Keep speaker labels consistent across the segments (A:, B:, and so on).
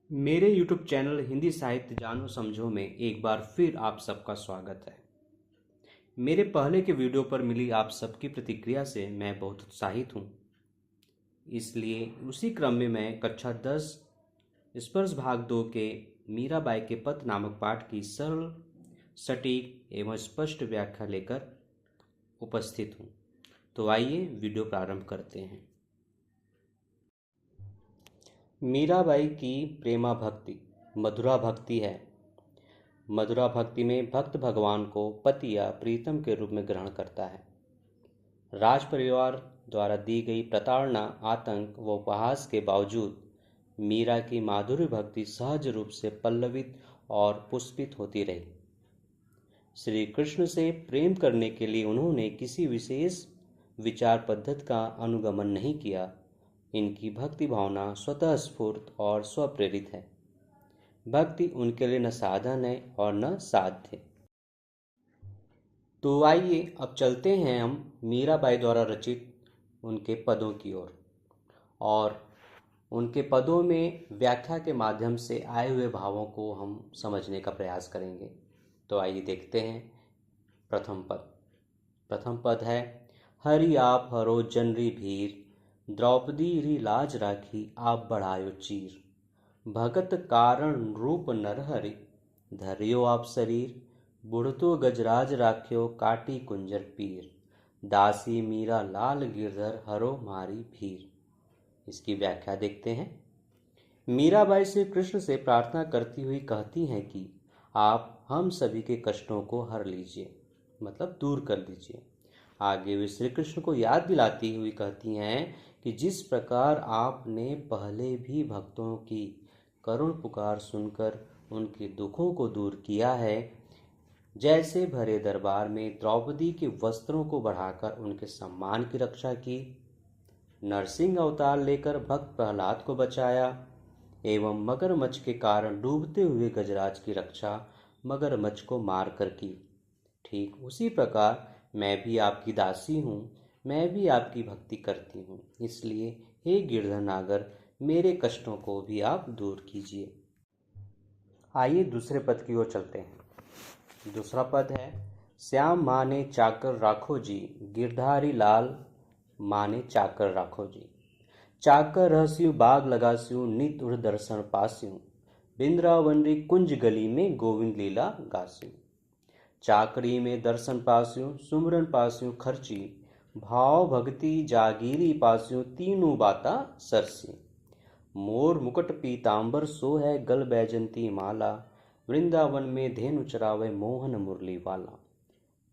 A: मेरे YouTube channel Hindi साहित्य जानो समझो में एक बार फिर आप सबका स्वागत है। मेरे पहले के वीडियो पर मिली आप सबकी प्रतिक्रिया से मैं बहुत उत्साहित हूँ। इसलिए उसी क्रम में मैं कक्षा 10 स्पर्श भाग 2 के मीराबाई के पत्र नामक पाठ की सरल, सटीक एवं स्पष्ट व्याख्या लेकर उपस्थित हूँ। तो आइए वीडियो प्रारंभ करते हैं। मीराबाई की प्रेमा भक्ति मधुरा भक्ति है। मधुरा भक्ति में भक्त भगवान को पति या प्रीतम के रूप में ग्रहण करता है। राज परिवार द्वारा दी गई प्रताड़ना, आतंक व उपहास के बावजूद मीरा की माधुर्य भक्ति सहज रूप से पल्लवित और पुष्पित होती रही। श्री कृष्ण से प्रेम करने के लिए उन्होंने किसी विशेष विचार पद्धति का अनुगमन नहीं किया। इनकी भक्ति भावना स्वतः स्फूर्त और स्वप्रेरित है। भक्ति उनके लिए न साधन है और न साध्य। तो आइए अब चलते हैं हम मीराबाई द्वारा रचित उनके पदों की ओर और उनके पदों में व्याख्या के माध्यम से आए हुए भावों को हम समझने का प्रयास करेंगे। तो आइए देखते हैं। प्रथम पद है, हरि आप हरो जनरी भीर, द्रौपदी री लाज राखी आप बढ़ायो चीर। भगत कारण रूप नरहरि, धरियो आप शरीर, बुढ़तो गजराज राख्यो काटी कुंजर पीर। दासी मीरा लाल गिरधर हरो मारी भीर। इसकी व्याख्या देखते हैं। मीराबाई श्री कृष्ण से प्रार्थना करती हुई कहती हैं कि आप हम सभी के कष्टों को हर लीजिए, मतलब दूर कर दीजिए। आगे वे श्री कृष्ण को याद दिलाती हुई कहती हैं कि जिस प्रकार आपने पहले भी भक्तों की करुण पुकार सुनकर उनके दुखों को दूर किया है, जैसे भरे दरबार में द्रौपदी के वस्त्रों को बढ़ाकर उनके सम्मान की रक्षा की, नरसिंह अवतार लेकर भक्त प्रहलाद को बचाया एवं मगरमच्छ के कारण डूबते हुए गजराज की रक्षा मगरमच्छ को मार कर की, ठीक उसी प्रकार मैं भी आपकी दासी हूँ, मैं भी आपकी भक्ति करती हूँ। इसलिए हे गिरधर नागर, मेरे कष्टों को भी आप दूर कीजिए। आइए दूसरे पद की ओर चलते हैं। दूसरा पद है, श्याम माने चाकर राखो जी, गिरधारी लाल माने चाकर राखो जी। चाकर रहस्यु बाग लगास्यु, नित उर दर्शन पास्यु, बिंद्रावन री कुंज गली में गोविंद लीला गास्यु। चाकरी में दर्शन पास्यु, सुमरन पास्यु खर्ची, भाव भक्ति जागीरी पास्यु, तीनों बाता सरसी। मोर मुकुट पीतांबर सो है गल बैजंती माला, वृंदावन में धेनु चरावे मोहन मुरली वाला।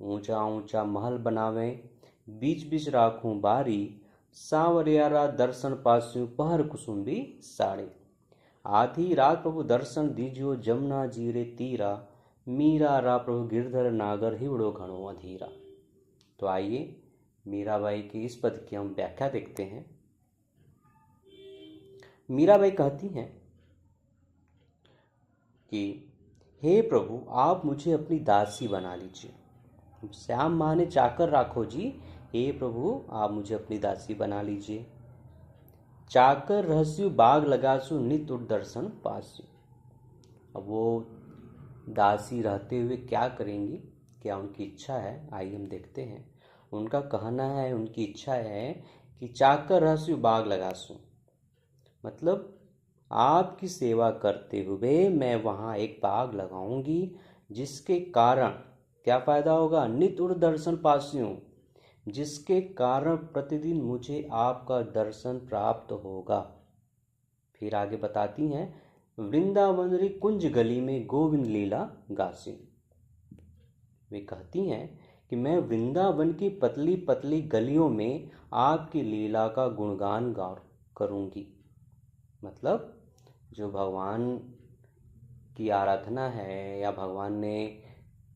A: ऊंचा ऊंचा महल बनावे, बीच बीच राखूं बारी, सांवरियारा दर्शन पास्यु पहर कुसुम्बी साड़ी। आधी रात प्रभु दर्शन दीजियो जमुना जीरे तीरा, मीरा रा प्रभु गिरधर नागर हिवड़ो घणो अधीरा। तो आइए मीराबाई की इस पद की हम व्याख्या देखते हैं। मीराबाई कहती हैं कि हे प्रभु, आप मुझे अपनी दासी बना लीजिए। श्याम माने चाकर राखो जी, हे प्रभु आप मुझे अपनी दासी बना लीजिए। चाकर रहस्यु बाग लगासु, नित उठ दर्शन पास्यु। अब वो दासी रहते हुए क्या करेंगी, क्या उनकी इच्छा है, आइए हम देखते हैं। उनका कहना है, उनकी इच्छा है कि चाकर रहस्यु बाग लगासु, मतलब आपकी सेवा करते हुए मैं वहाँ एक बाग लगाऊंगी, जिसके कारण क्या फायदा होगा, नित उर दर्शन पास्यू, जिसके कारण प्रतिदिन मुझे आपका दर्शन प्राप्त होगा। फिर आगे बताती हैं, वृंदावन री कुंज गली में गोविंद लीला गासी। वे कहती हैं कि मैं वृंदावन की पतली पतली गलियों में आपकी लीला का गुणगान गा करूंगी। मतलब जो भगवान की आराधना है या भगवान ने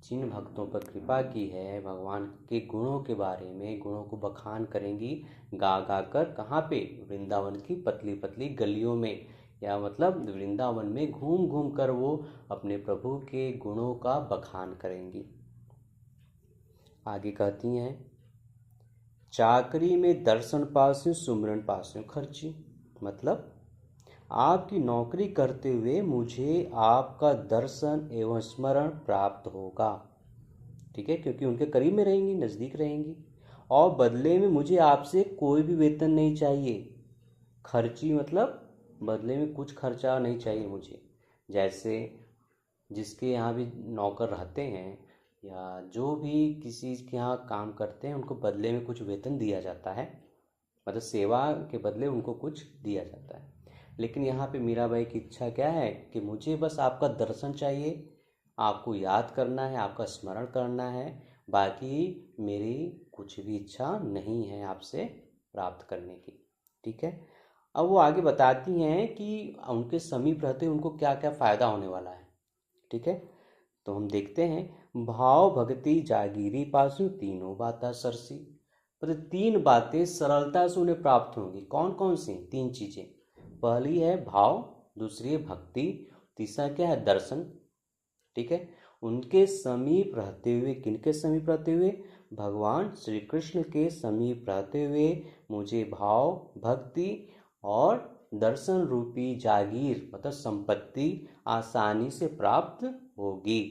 A: जिन भक्तों पर कृपा की है, भगवान के गुणों के बारे में, गुणों को बखान करेंगी गा गा कर। कहाँ पे, वृंदावन की पतली पतली गलियों में, या मतलब वृंदावन में घूम घूम कर वो अपने प्रभु के गुणों का बखान करेंगी। आगे कहती हैं, चाकरी में दर्शन पास्यु, सुमरन पास्यु खर्ची, मतलब आपकी नौकरी करते हुए मुझे आपका दर्शन एवं स्मरण प्राप्त होगा। ठीक है, क्योंकि उनके करीब में रहेंगी, नज़दीक रहेंगी। और बदले में मुझे आपसे कोई भी वेतन नहीं चाहिए। खर्ची मतलब बदले में कुछ खर्चा नहीं चाहिए मुझे। जैसे जिसके यहाँ भी नौकर रहते हैं या जो भी किसी के यहाँ काम करते हैं, उनको बदले में कुछ वेतन दिया जाता है, मतलब सेवा के बदले उनको कुछ दिया जाता है। लेकिन यहाँ पे मीराबाई की इच्छा क्या है कि मुझे बस आपका दर्शन चाहिए, आपको याद करना है, आपका स्मरण करना है, बाकी मेरी कुछ भी इच्छा नहीं है आपसे प्राप्त करने की। ठीक है। अब वो आगे बताती हैं कि उनके समीप रहते उनको क्या क्या फ़ायदा होने वाला है। ठीक है, तो हम देखते हैं। भाव भक्ति जागीरी पासु तीनों बातें सरसी, मतलब तीन बातें सरलता से उन्हें प्राप्त होंगी। कौन कौन सी? तीन चीजें। पहली है भाव, दूसरी है भक्ति, तीसरा क्या है? दर्शन। ठीक है, उनके समीप रहते हुए, किनके समीप रहते हुए? भगवान श्री कृष्ण के समीप रहते हुए मुझे भाव, भक्ति और दर्शन रूपी जागीर मतलब संपत्ति आसानी से प्राप्त होगी।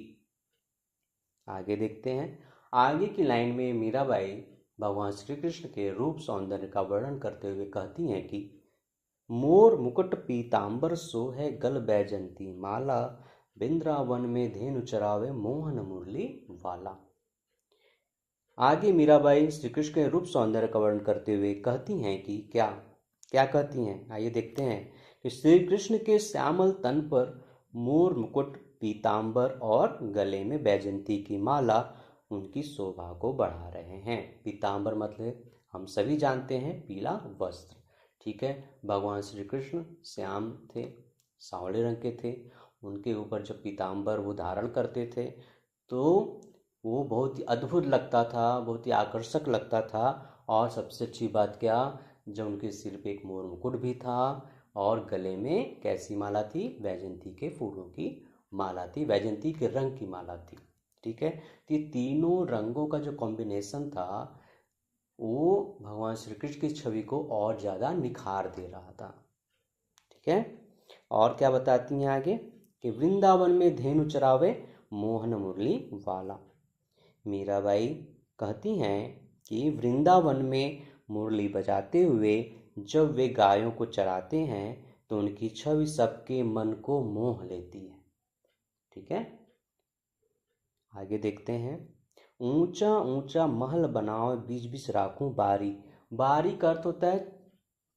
A: आगे देखते हैं। आगे की लाइन में मीराबाई भगवान श्री कृष्ण के रूप सौंदर्य का वर्णन करते हुए कहती हैं कि मोर मुकुट पीतांबर सो है गल बैजंती माला, वृंदावन में धेनु चरावे मोहन मुरली वाला। आगे मीराबाई श्री कृष्ण के रूप सौंदर्य का वर्णन करते हुए कहती हैं कि क्या क्या कहती हैं, आइए देखते हैं कि श्री कृष्ण के श्यामल तन पर मोर मुकुट, पीतांबर और गले में बैजंती की माला उनकी शोभा को बढ़ा रहे हैं। पीतांबर मतलब हम सभी जानते हैं पीला वस्त्र। ठीक है, भगवान श्री कृष्ण श्याम थे, सांवले रंग के थे। उनके ऊपर जब पीतांबर वो धारण करते थे तो वो बहुत ही अद्भुत लगता था, बहुत ही आकर्षक लगता था। और सबसे अच्छी बात क्या, जब उनके सिर पे एक मोर मुकुट भी था और गले में कैसी माला थी? वैजंती के फूलों की माला थी, वैजंती के रंग की माला थी। ठीक है, तो ये तीनों रंगों का जो कॉम्बिनेशन था वो भगवान श्री कृष्ण की छवि को और ज़्यादा निखार दे रहा था। ठीक है, और क्या बताती हैं आगे कि वृंदावन में धेनु चरावे मोहन मुरली वाला। मीराबाई कहती हैं कि वृंदावन में मुरली बजाते हुए जब वे गायों को चराते हैं तो उनकी छवि सबके मन को मोह लेती है। ठीक है, आगे देखते हैं। ऊंचा ऊंचा महल बनाओ बीच बीच राखूं बारी। बारी का अर्थ होता है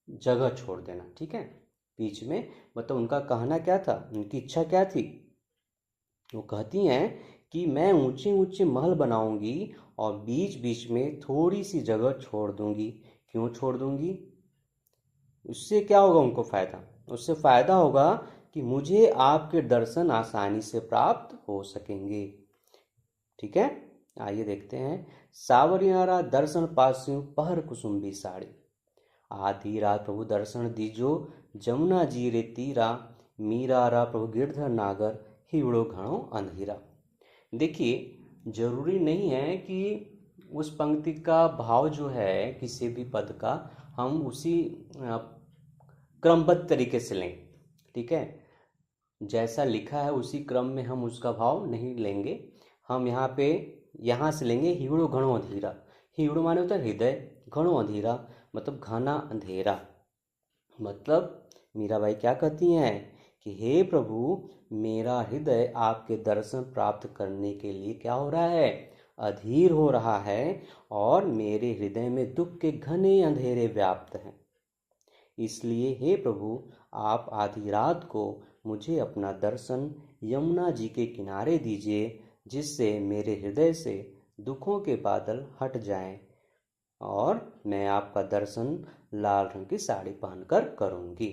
A: जगह छोड़ देना। ठीक है, बीच में मतलब उनका कहना क्या था, उनकी इच्छा क्या थी? वो कहती हैं कि मैं ऊंचे ऊंचे महल बनाऊंगी और बीच बीच में थोड़ी सी जगह छोड़ दूंगी। क्यों छोड़ दूंगी? उससे क्या होगा उनको फायदा? उससे फायदा होगा कि मुझे आपके दर्शन आसानी से प्राप्त हो सकेंगे। ठीक है, आइए देखते हैं। सावरियारा दर्शन पास्यु पहर कुसुम्बी साड़ी। आधी रात प्रभु दर्शन दीजो जमुना जी रे तीरा, मीरा रा प्रभु गिरधर नागर हिवड़ो घणो अंधेरा। देखिए, जरूरी नहीं है कि उस पंक्ति का भाव जो है किसी भी पद का हम उसी क्रमबद्ध तरीके से लें। ठीक है, जैसा लिखा है उसी क्रम में हम उसका भाव नहीं लेंगे। हम यहाँ से लेंगे हिवड़ो घणो अंधेरा। हिवड़ो माने होता है हृदय, घणो अंधेरा मतलब घना अंधेरा। मतलब मीराबाई क्या कहती हैं कि हे प्रभु, मेरा हृदय आपके दर्शन प्राप्त करने के लिए क्या हो रहा है? अधीर हो रहा है और मेरे हृदय में दुख के घने अंधेरे व्याप्त हैं। इसलिए हे प्रभु, आप आधी रात को मुझे अपना दर्शन यमुना जी के किनारे दीजिए, जिससे मेरे हृदय से दुखों के बादल हट जाएं और मैं आपका दर्शन लाल रंग की साड़ी पहनकर करूंगी।